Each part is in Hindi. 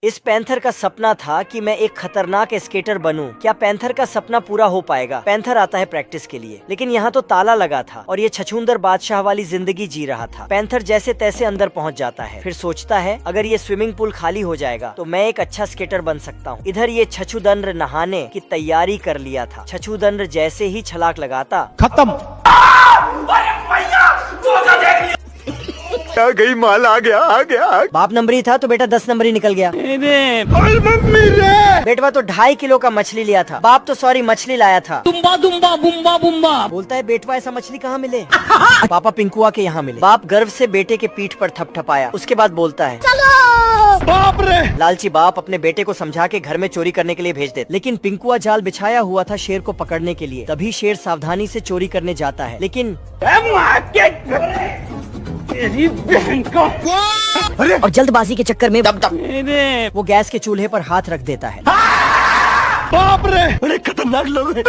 इस पैंथर का सपना था कि मैं एक खतरनाक स्केटर बनूं। क्या पैंथर का सपना पूरा हो पाएगा? पैंथर आता है प्रैक्टिस के लिए, लेकिन यहाँ तो ताला लगा था और ये छछूंदर बादशाह वाली जिंदगी जी रहा था। पैंथर जैसे तैसे अंदर पहुँच जाता है, फिर सोचता है अगर ये स्विमिंग पूल खाली हो जाएगा तो मैं एक अच्छा स्केटर बन सकता हूँ। इधर ये छछूदंद्र नहाने की तैयारी कर लिया था। छछूदंद्र जैसे ही छलाक लगाता, खत्म। आ गई, माल आ गया। बाप नंबरी था तो बेटा 10 नंबरी निकल गया। बेटवा तो 2.5 किलो का मछली लिया था। बाप तो सॉरी मछली लाया था। दुम्बा दुम्बा बुम्बा बुम्बा बोलता है बेटवा ऐसा मछली कहाँ मिले? पापा पिंकुआ के यहाँ मिले। बाप गर्व से बेटे के पीठ पर थपथपाया। उसके बाद बोलता है चलो। बाप रे! लालची बाप अपने बेटे को समझा के घर में चोरी करने के लिए भेज देते, लेकिन पिंकुआ जाल बिछाया हुआ था शेर को पकड़ने के लिए। तभी शेर सावधानी से चोरी करने जाता है, लेकिन और जल्दबाजी के चक्कर में वो गैस के चूल्हे पर हाथ रख देता है। बाप रे! बड़े खतरनाक लोग हैं।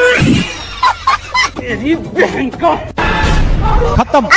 खत्म।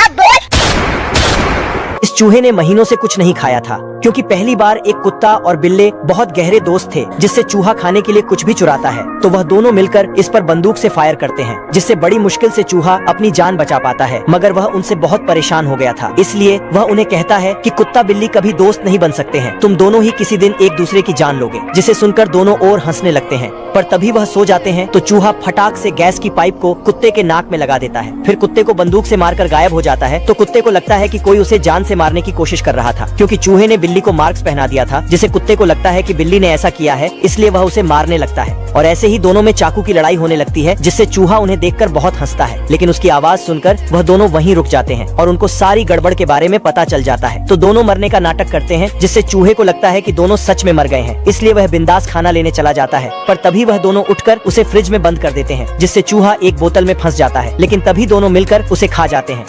इस चूहे ने महीनों से कुछ नहीं खाया था, क्योंकि पहली बार एक कुत्ता और बिल्ले बहुत गहरे दोस्त थे, जिससे चूहा खाने के लिए कुछ भी चुराता है तो वह दोनों मिलकर इस पर बंदूक से फायर करते हैं, जिससे बड़ी मुश्किल से चूहा अपनी जान बचा पाता है। मगर वह उनसे बहुत परेशान हो गया था, इसलिए वह उन्हें कहता है कि कुत्ता बिल्ली कभी दोस्त नहीं बन सकते हैं, तुम दोनों ही किसी दिन एक दूसरे की जान लोगे। जिसे सुनकर दोनों और हंसने लगते हैं, पर तभी वह सो जाते हैं तो चूहा फटाक से गैस की पाइप को कुत्ते के नाक में लगा देता है। फिर कुत्ते को बंदूक से मारकर गायब हो जाता है तो कुत्ते को लगता है कि कोई उसे जान से मारने की कोशिश कर रहा था, क्योंकि चूहे ने बिल्ली को मार्क्स पहना दिया था, जिसे कुत्ते को लगता है कि बिल्ली ने ऐसा किया है, इसलिए वह उसे मारने लगता है। और ऐसे ही दोनों में चाकू की लड़ाई होने लगती है, जिससे चूहा उन्हें देखकर बहुत हंसता है, लेकिन उसकी आवाज सुनकर वह दोनों वहीं रुक जाते हैं और उनको सारी गड़बड़ के बारे में पता चल जाता है। तो दोनों मरने का नाटक करते हैं, जिससे चूहे को लगता है कि दोनों सच में मर गए हैं, इसलिए वह बिंदास खाना लेने चला जाता है। पर तभी वह दोनों उठकर उसे फ्रिज में बंद कर देते हैं, जिससे चूहा एक बोतल में फंस जाता है, लेकिन तभी दोनों मिलकर उसे खा जाते हैं।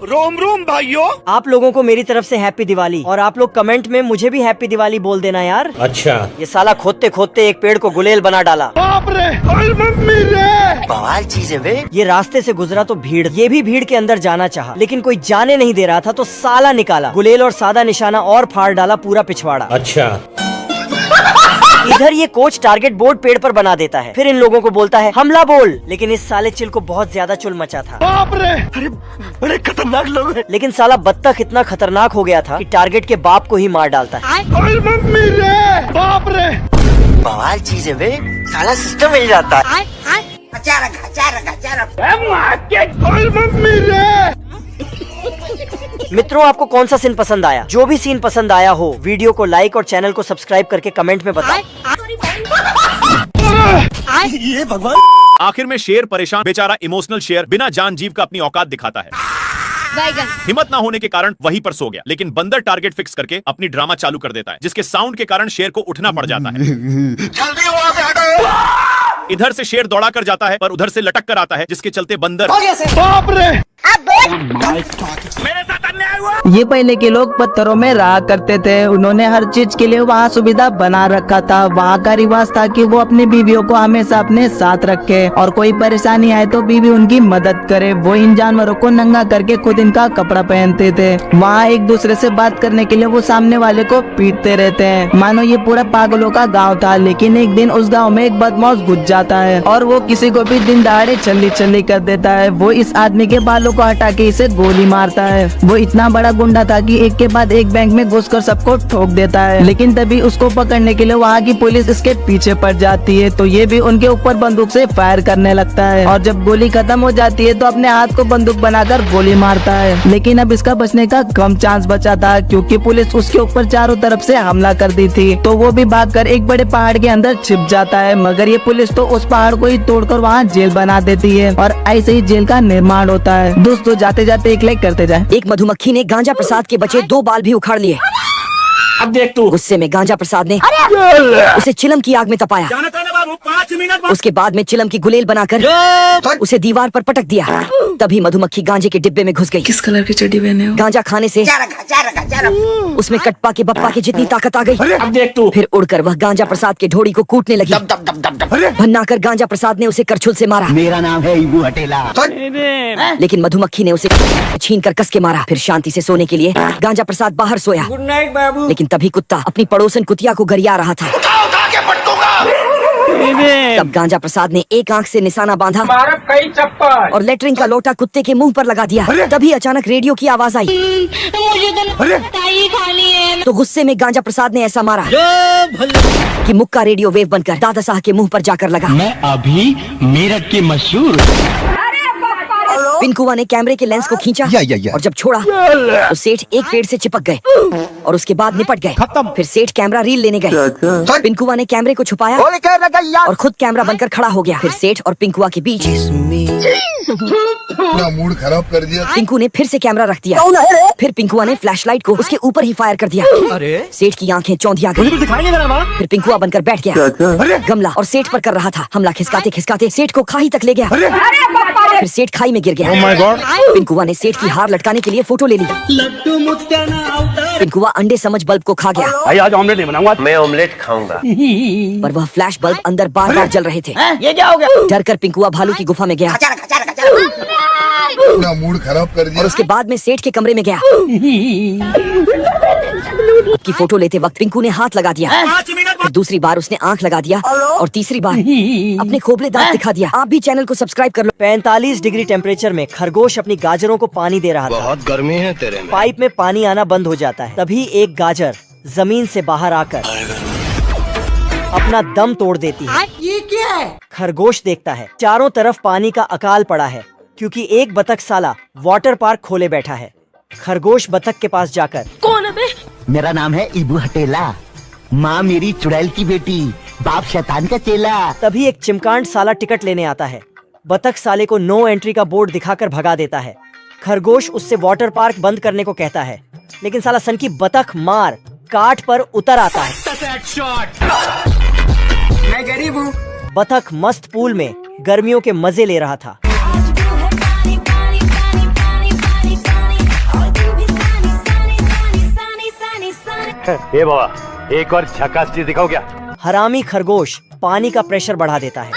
रोम रोम भाइयों, आप लोगों को मेरी तरफ से हैप्पी दिवाली, और आप लोग कमेंट में मुझे भी हैप्पी दिवाली बोल देना यार। अच्छा, ये साला खोदते खोदते एक पेड़ को गुलेल बना डाला। बाप रे! ओए मम्मी रे! बवाल चीज है वे। ये रास्ते से गुजरा तो भीड़, ये भी भीड़ के अंदर जाना चाहा, लेकिन कोई जाने नहीं दे रहा था, तो साला निकाला गुलेल और सादा निशाना और फाड़ डाला पूरा पिछवाड़ा। अच्छा। इधर ये कोच टारगेट बोर्ड पेड़ पर बना देता है, फिर इन लोगों को बोलता है हमला बोल, लेकिन इस साले चिल को बहुत ज्यादा चुल मचा था। बाप रे! अरे बड़े खतरनाक लोग हैं। लेकिन साला बत्तख इतना खतरनाक हो गया था कि टारगेट के बाप को ही मार डालता है। ओए मम्मी रे! बाप रे! बवाल चीज है वे, साला सिस्टम मिल जाता है। ओए मम्मी रे! मित्रों, आपको कौन सा सीन पसंद आया? जो भी सीन पसंद आया हो, वीडियो को लाइक और चैनल को सब्सक्राइब करके कमेंट में बताओ। ये भगवान! आखिर में शेर परेशान बेचारा इमोशनल शेर बिना जान जीव का अपनी औकात दिखाता है। हिम्मत ना होने के कारण वहीं पर सो गया, लेकिन बंदर टारगेट फिक्स करके अपनी ड्रामा चालू कर देता है, जिसके साउंड के कारण शेर को उठना पड़ जाता है। जल्दी वहाँ से हटो! इधर से शेर दौड़ा कर जाता है, पर उधर से लटक कर आता है, जिसके चलते बंदर। बाप रे! मेरे साथ अन्याय हुआ। ये पहले के लोग पत्थरों में रहा करते थे। उन्होंने हर चीज के लिए वहाँ सुविधा बना रखा था। वहाँ का रिवाज था कि वो अपनी बीवियों को हमेशा अपने साथ रखे, और कोई परेशानी आए तो बीवी उनकी मदद करे। वो इन जानवरों को नंगा करके खुद इनका कपड़ा पहनते थे। वहाँ एक दूसरे से बात करने के लिए वो सामने वाले को पीटते रहते हैं, मानो ये पूरा पागलों का गाँव था। लेकिन एक दिन उस गाँव में एक बदमाश घुस जाता है और वो किसी को भी दिन दहाड़े छल्ली छल्ली कर देता है। वो इस आदमी के बालों को हटा के इसे गोली मारता है। वो इतना बड़ा गुंडा था कि एक के बाद एक बैंक में घुसकर सबको ठोक देता है। लेकिन तभी उसको पकड़ने के लिए वहाँ की पुलिस इसके पीछे पड़ जाती है, तो ये भी उनके ऊपर बंदूक से फायर करने लगता है। और जब गोली खत्म हो जाती है तो अपने हाथ को बंदूक बनाकर गोली मारता है। लेकिन अब इसका बचने का कम चांस बचा था, क्योंकि पुलिस उसके ऊपर चारों तरफ से हमला कर दी थी। तो वो भी भागकर एक बड़े पहाड़ के अंदर छिप जाता है। मगर ये पुलिस तो उस पहाड़ को ही तोड़कर वहाँ जेल बना देती है, और ऐसे ही जेल का निर्माण होता है। दोस्तों, जाते जाते एक लाइक करते जाए। एक मधुमक्खी ने गांजा प्रसाद के बचे 2 बाल भी उखाड़ लिए। अब देख तू। गुस्से में गांजा प्रसाद ने उसे चिलम की आग में तपाया। बाबू 5 मिनट। उसके बाद में चिलम की गुलेल बनाकर उसे दीवार पर पटक दिया। तभी मधुमक्खी गांजे के डिब्बे में घुस गई। किस कलर की चड्डी पहने हो? गांजा खाने से उसमें कटपा के बप्पा की जितनी ताकत आ गई। अब देख तू। फिर उड़कर वह गांजा प्रसाद के ढोड़ी को कूटने लगी। भन्नाकर गांजा प्रसाद ने उसे करछुल से मारा। मेरा नाम है इबू हटेला। लेकिन मधुमक्खी ने उसे छीन कर कस के मारा। फिर शांति से सोने के लिए गांजा प्रसाद बाहर सोया। गुड नाइट बाबू। लेकिन तभी कुत्ता अपनी पड़ोसन कुतिया को गरिया रहा था। उठा के पटकूंगा। तब गांजा प्रसाद ने एक आंख से निशाना बांधा मारा कई चप्पल। और लेटरिन का लोटा कुत्ते के मुंह पर लगा दिया। तभी अचानक रेडियो की आवाज आई। मुझे तो मिठाई खानी है। तो गुस्से में गांजा प्रसाद ने ऐसा मारा कि मुक्का रेडियो वेव बनकर दादा साहब के मुंह पर जाकर लगा। मैं अभी मेरठ के मशहूर पिंकुआ ने कैमरे के लेंस को खींचा और जब छोड़ा तो सेठ एक पेड़ से चिपक गए और उसके बाद निपट गए। फिर सेठ कैमरा रील लेने गए। पिंकुआ ने कैमरे को छुपाया और खुद कैमरा बनकर खड़ा हो गया। फिर सेठ और पिंकुआ के बीच पूरा मूड खराब कर दिया। पिंकू ने फिर से कैमरा रख दिया। फिर पिंकुआ ने फ्लैशलाइट को उसके ऊपर ही फायर कर दिया। सेठ की आंखें चौंधिया गई। फिर पिंकुआ बनकर बैठ गया। गमला और सेठ पर कर रहा था हमला। खिसकाते खिसकाते सेठ को खाई तक ले गया। फिर सेठ खाई में गिर गया। पिंकुआ ने सेठ की हार लटकाने के लिए फोटो ले ली। पिंकुआ अंडे समझ बल्ब को खा गया। भाई आज ऑमलेट नहीं बनाऊंगा। मैं ऑमलेट खाऊंगा। पर वह फ्लैश बल्ब अंदर बार बार जल रहे थे। ये क्या हो गया? डर कर पिंकुआ भालू की गुफा में गया पूरा मूड खराब कर दिया। और उसके बाद में सेठ के कमरे में गया। की फोटो लेते वक्त पिंकू ने हाथ लगा दिया। 5 मिनट। फिर दूसरी बार उसने आंख लगा दिया और तीसरी बार अपने खोपड़े दांत दिखा दिया। आप भी चैनल को सब्सक्राइब कर लो। 45 डिग्री टेम्परेचर में खरगोश अपनी गाजरों को पानी दे रहा था। बहुत गर्मी है तेरे में। पाइप में पानी आना बंद हो जाता है। तभी एक गाजर जमीन से बाहर आकर अपना दम तोड़ देती है। ये क्या है? खरगोश देखता है चारों तरफ पानी का अकाल पड़ा है क्योंकि एक बतख साला वाटर पार्क खोले बैठा है। खरगोश बतख के पास जाकर कौन है बे? मेरा नाम है इबू हटेला। माँ मेरी चुड़ैल की बेटी, बाप शैतान का चेला। तभी एक चिमकांड साला टिकट लेने आता है। बतख साले को नो एंट्री का बोर्ड दिखाकर भगा देता है। खरगोश उससे वाटर पार्क बंद करने को कहता है लेकिन साला सन की बतख मार काट पर उतर आता है। मैं गरीब हूँ। बतख मस्त पूल में गर्मियों के मजे ले रहा था। ए बाबा एक और झकास चीज दिखाओ क्या? हरामी खरगोश पानी का प्रेशर बढ़ा देता है।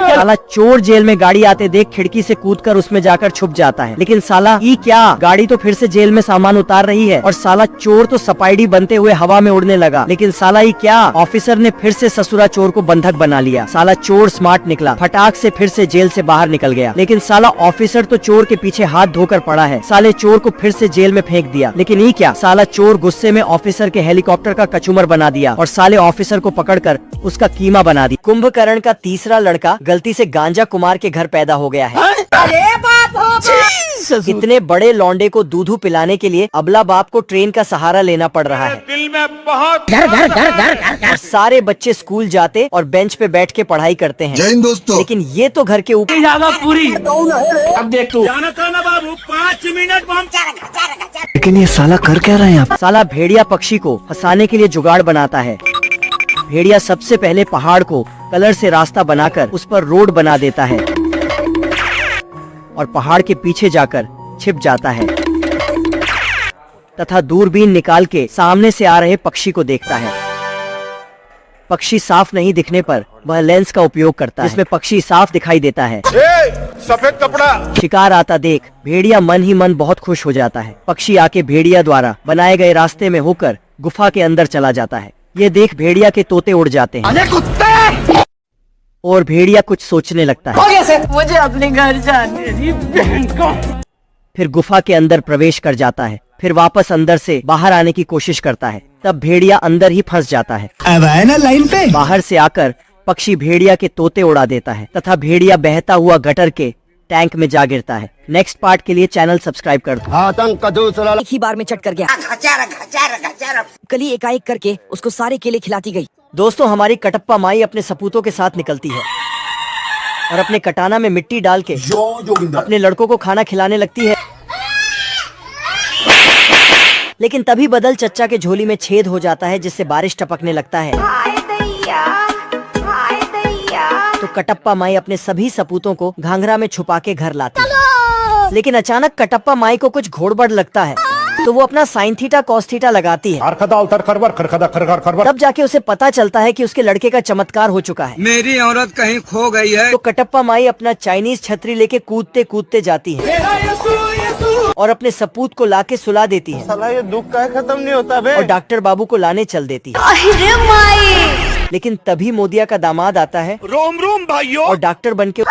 साला चोर जेल में गाड़ी आते देख खिड़की से कूदकर उसमें जाकर छुप जाता है। लेकिन साला ई क्या, गाड़ी तो फिर से जेल में सामान उतार रही है और साला चोर तो सपाइडी बनते हुए हवा में उड़ने लगा। लेकिन साला ई क्या, ऑफिसर ने फिर से ससुरा चोर को बंधक बना लिया। साला चोर स्मार्ट निकला, फटाक से फिर से जेल से बाहर निकल गया। लेकिन साला ऑफिसर तो चोर के पीछे हाथ धोकर पड़ा है। साले चोर को फिर से जेल में फेंक दिया। लेकिन ई क्या, साला चोर गुस्से में ऑफिसर के हेलीकॉप्टर का कचूमर बना दिया और साले ऑफिसर को पकड़कर उसका कीमा बना दिया। कुंभकर्ण का तीसरा लड़का गलती से गांजा कुमार के घर पैदा हो गया है। अरे बाप हो। इतने बड़े लौंडे को दूधू पिलाने के लिए अबला बाप को ट्रेन का सहारा लेना पड़ रहा है। दिल में बहुत और सारे बच्चे स्कूल जाते और बेंच पे बैठ के पढ़ाई करते हैं। जय हिंद दोस्तों। लेकिन ये तो घर के ऊपर ज्यादा पूरी। अब देख तू। जाना था ना बाबू 5 मिनट में हम। लेकिन ये साला कर क्या रहे हैं? साला भेड़िया पक्षी को फंसाने के लिए जुगाड़ बनाता है। भेड़िया सबसे पहले पहाड़ को कलर से रास्ता बनाकर उस पर रोड बना देता है और पहाड़ के पीछे जाकर छिप जाता है तथा दूरबीन निकाल के सामने से आ रहे पक्षी को देखता है। पक्षी साफ नहीं दिखने पर वह लेंस का उपयोग करता है जिसमें पक्षी साफ दिखाई देता है। सफेद कपड़ा। शिकार आता देख भेड़िया मन ही मन बहुत खुश हो जाता है। पक्षी आके भेड़िया द्वारा बनाए गए रास्ते में होकर गुफा के अंदर चला जाता है। ये देख भेड़िया के तोते उड़ जाते हैं। अरे कुत्ते। और भेड़िया कुछ सोचने लगता है। मुझे अपने घर जाने दे। फिर गुफा के अंदर प्रवेश कर जाता है। फिर वापस अंदर से बाहर आने की कोशिश करता है। तब भेड़िया अंदर ही फंस जाता है। अब आए ना लाइन पे। बाहर से आकर पक्षी भेड़िया के तोते उड़ा देता है तथा भेड़िया बहता हुआ गटर के टैंक में जा गिरता है। नेक्स्ट पार्ट के लिए चैनल सब्सक्राइब कर दो। आतंक का दूसरा एक ही बार में चट कर गया। कली एकाएक करके उसको सारे केले खिलाती गई। दोस्तों हमारी कटप्पा माई अपने सपूतों के साथ निकलती है और अपने कटाना में मिट्टी डाल के अपने लड़कों को खाना खिलाने लगती है। लेकिन तभी बदल चच्चा के झोली में छेद हो जाता है जिससे बारिश टपकने लगता है। तो कटप्पा माई अपने सभी सपूतों को घाघरा में छुपा के घर लाती है। लेकिन अचानक कटप्पा माई को कुछ घोड़बड़ लगता है, तो वो अपना साइन थीटा कॉस थीटा लगाती है। तब जाके उसे पता चलता है कि उसके लड़के का चमत्कार हो चुका है। मेरी औरत कहीं खो गई है। तो कटप्पा माई अपना चाइनीज छतरी लेके कूदते कूदते जाती है और अपने सपूत को लाके सुला देती है। साला ये दुख का खत्म नहीं होता बे। और डॉक्टर बाबू को लाने चल देती है। लेकिन तभी मोदिया का दामाद आता है रोम रोम भाइयों। और डॉक्टर बन के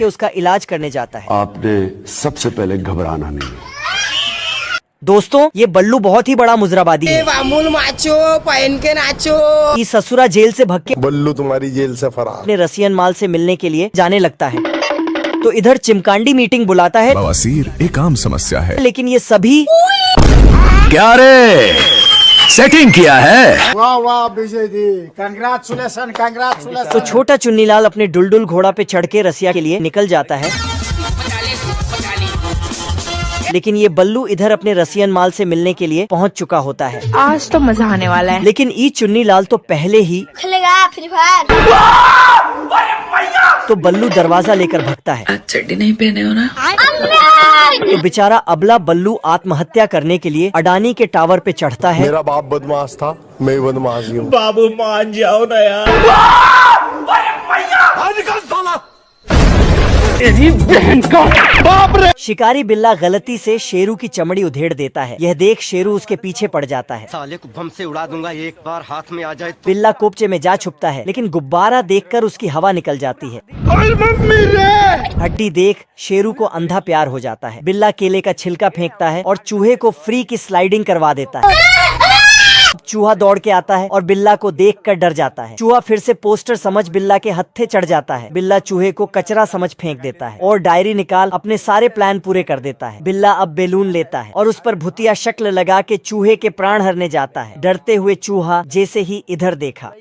उसका इलाज करने जाता है। आपने सबसे पहले घबराना नहीं। दोस्तों, ये बल्लू बहुत ही बड़ा मुजराबादी है। पहन के नाचो। कि ससुरा जेल से भग के बल्लू तुम्हारी जेल से फरार। अपने रसियन माल से मिलने के लिए जाने लगता है। तो इधर चिमकांडी मीटिंग बुलाता है। बवासीर एक आम समस्या है। लेकिन ये सभी क्या रे सेटिंग किया है? वाह वाह विजय जी, कंग्रेचुलेशन कंग्रेचुलेशन। तो छोटा चुन्नीलाल अपने डुलडुल घोड़ा पे चढ़ के रसिया के लिए निकल जाता है। लेकिन ये बल्लू इधर अपने रसियन माल से मिलने के लिए पहुंच चुका होता है। आज तो मजा आने वाला है। लेकिन ई चुन्नीलाल तो पहले ही खेलेगा फ्री फायर। तो बल्लू दरवाजा लेकर भगता है। आज चड्डी नहीं पहने हो ना? तो बेचारा अबला बल्लू आत्महत्या करने के लिए अडानी के टावर पे चढ़ता है। मेरा बाप बदमाश था, मैं बदमाश हूँ। बाबू मान जाओ ना यार। शिकारी बिल्ला गलती से शेरू की चमड़ी उधेड़ देता है। यह देख शेरू उसके पीछे पड़ जाता है। साले को बम से उड़ा दूंगा, एक बार हाथ में आ जाए तो। बिल्ला कोपचे में जा छुपता है, लेकिन गुब्बारा देखकर उसकी हवा निकल जाती है। हड्डी देख शेरू को अंधा प्यार हो जाता है। बिल्ला केले का छिलका फेंकता है और चूहे को फ्री की स्लाइडिंग करवा देता है। चूहा दौड़ के आता है और बिल्ला को देखकर डर जाता है। चूहा फिर से पोस्टर समझ बिल्ला के हत्थे चढ़ जाता है। बिल्ला चूहे को कचरा समझ फेंक देता है और डायरी निकाल अपने सारे प्लान पूरे कर देता है। बिल्ला अब बैलून लेता है और उस पर भुतिया शक्ल लगा के चूहे के प्राण हरने जाता है। डरते हुए चूहा जैसे ही इधर देखा,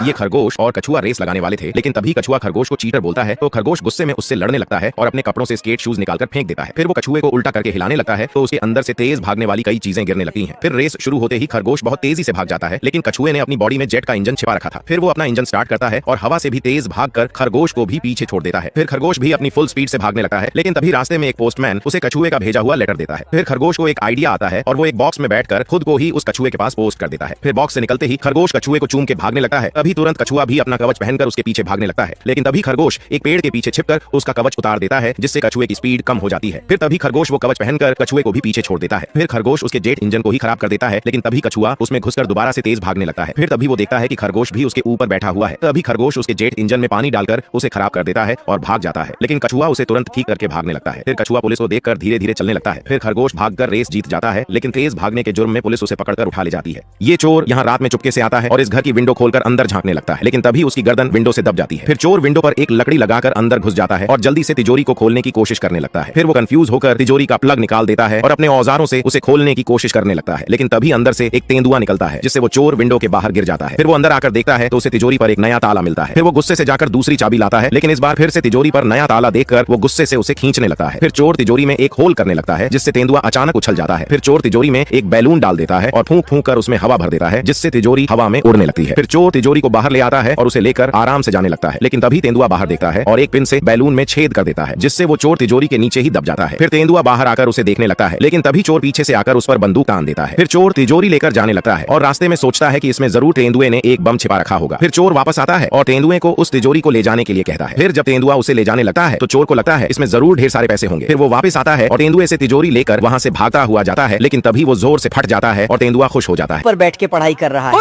ये खरगोश और कछुआ रेस लगाने वाले थे, लेकिन तभी कछुआ खरगोश को चीटर बोलता है। तो खरगोश गुस्से में उससे लड़ने लगता है और अपने कपड़ों से स्केट शूज निकालकर फेंक देता है। फिर वो कछुए को उल्टा करके हिलाने लगता है तो उसके अंदर से तेज भागने वाली कई चीजें गिरने लगती हैं। फिर रेस शुरू होते ही खरगोश बहुत तेजी से भाग जाता है, लेकिन कछुए ने अपनी बॉडी में जेट का इंजन छिपा रखा था। फिर वो अपना इंजन स्टार्ट करता है और हवा से भी तेज भागकर खरगोश को भी पीछे छोड़ देता है। फिर खरगोश भी अपनी फुल स्पीड से भागने लगता है, लेकिन तभी रास्ते में एक पोस्टमैन उसे कछुए का भेजा हुआ लेटर देता है। फिर खरगोश को एक आइडिया आता है और वो एक बॉक्स में बैठकर खुद को ही उस कछुए के पास पोस्ट कर देता है। फिर बॉक्स से निकलते ही खरगोश कछुए को चूम के भागने लगता है। तभी तुरंत कछुआ भी अपना कवच पहनकर उसके पीछे भागने लगता है, लेकिन तभी खरगोश एक पेड़ के पीछे छिपकर उसका कवच उतार देता है, जिससे कछुए की स्पीड कम हो जाती है। फिर तभी खरगोश वो कवच पहनकर कछुए को भी पीछे छोड़ देता है। फिर खरगोश उसके जेट इंजन को ही खराब कर देता है, लेकिन तभी कछुआ उसमें घुसकर दोबारा से तेज भागने लगता है। फिर तभी वो देखता है कि खरगोश भी उसके ऊपर बैठा हुआ है। तभी खरगोश उसके जेट इंजन में पानी डालकर उसे खराब कर देता है और भाग जाता है, लेकिन कछुआ उसे तुरंत ठीक करके भागने लगता है। फिर कछुआ पुलिस को देखकर धीरे धीरे चलने लगता है। फिर खरगोश भागकर रेस जीत जाता है, लेकिन तेज भागने के जुर्म में पुलिस उसे पकड़कर उठा ले जाती है। ये चोर यहाँ रात में चुपके से आता है और इस घर की विंडो खोलकर अंदर झांकने लगता है, लेकिन तभी उसकी गर्दन विंडो से दब जाती है। फिर चोर विंडो पर एक लकड़ी लगाकर अंदर घुस जाता है और जल्दी से तिजोरी को खोलने की कोशिश करने लगता है। फिर वो कंफ्यूज होकर तिजोरी का प्लग निकाल देता है और अपने औजारों से उसे खोलने की कोशिश करने लगता है, लेकिन तभी अंदर से एक तेंदुआ निकलता है, जिससे वो चोर विंडो के बाहर गिर जाता है। फिर वो अंदर आकर देखता है तो उसे तिजोरी पर एक नया ताला मिलता है। फिर वो गुस्से से जाकर दूसरी चाबी लाता है, लेकिन इस बार फिर से तिजोरी पर नया ताला देखकर वो गुस्से से उसे खींचने लगता है। फिर चोर तिजोरी में एक होल करने लगता है, जिससे तेंदुआ अचानक उछल जाता है। फिर चोर तिजोरी में एक बैलून डाल देता है और फूंक फूंक कर उसमें हवा भर देता है, जिससे तिजोरी हवा में उड़ने लगती है। फिर चोर तिजोरी को बाहर ले आता है और उसे लेकर आराम से जाने लगता है, लेकिन तभी तेंदुआ बाहर देखता है और एक पिन से बैलून में छेद कर देता है, जिससे वो चोर तिजोरी के नीचे ही दब जाता है। फिर तेंदुआ बाहर आकर उसे देखने लगता है, लेकिन तभी चोर पीछे से आकर उस पर बंदूक तान देता है। फिर चोर तिजोरी लेकर जाने लगता है और रास्ते में सोचता है कि इसमें जरूर तेंदुए ने एक बम छिपा रखा होगा। फिर चोर वापस आता है और तेंदुए को उस तिजोरी को ले जाने के लिए कहता है। फिर जब तेंदुआ उसे ले जाने लगता है तो चोर को लगता है इसमें जरूर ढेर सारे पैसे होंगे। फिर वो वापस आता है और तेंदुए से तिजोरी लेकर वहां से भागता हुआ जाता है, लेकिन तभी वो जोर से फट जाता है और तेंदुआ खुश हो जाता है। पर बैठ के पढ़ाई कर रहा है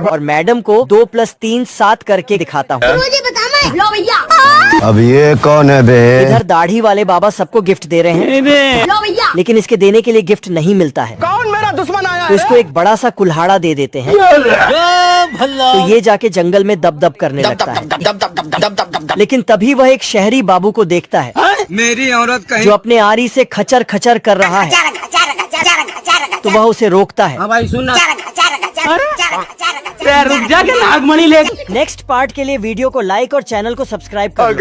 और मैडम को 2+3 7 करके दिखाता हूँ। लो भैया। अब ये कौन है बे? इधर दाढ़ी वाले बाबा सबको गिफ्ट दे रहे हैं, लो भैया। लेकिन इसके देने के लिए गिफ्ट नहीं मिलता है। कौन मेरा दुश्मन आया तो इसको एक बड़ा सा कुल्हाड़ा दे देते हैं। तो ये जाके जंगल में दब दब करने लगता है, लेकिन तभी वह एक शहरी बाबू को देखता है मेरी औरत कहीं जो अपने आरी से खचर खचर कर रहा है। तो वह उसे रोकता है। भाई सुन रुक जा के नागमणि ले। नेक्स्ट पार्ट के लिए वीडियो को लाइक और चैनल को सब्सक्राइब कर।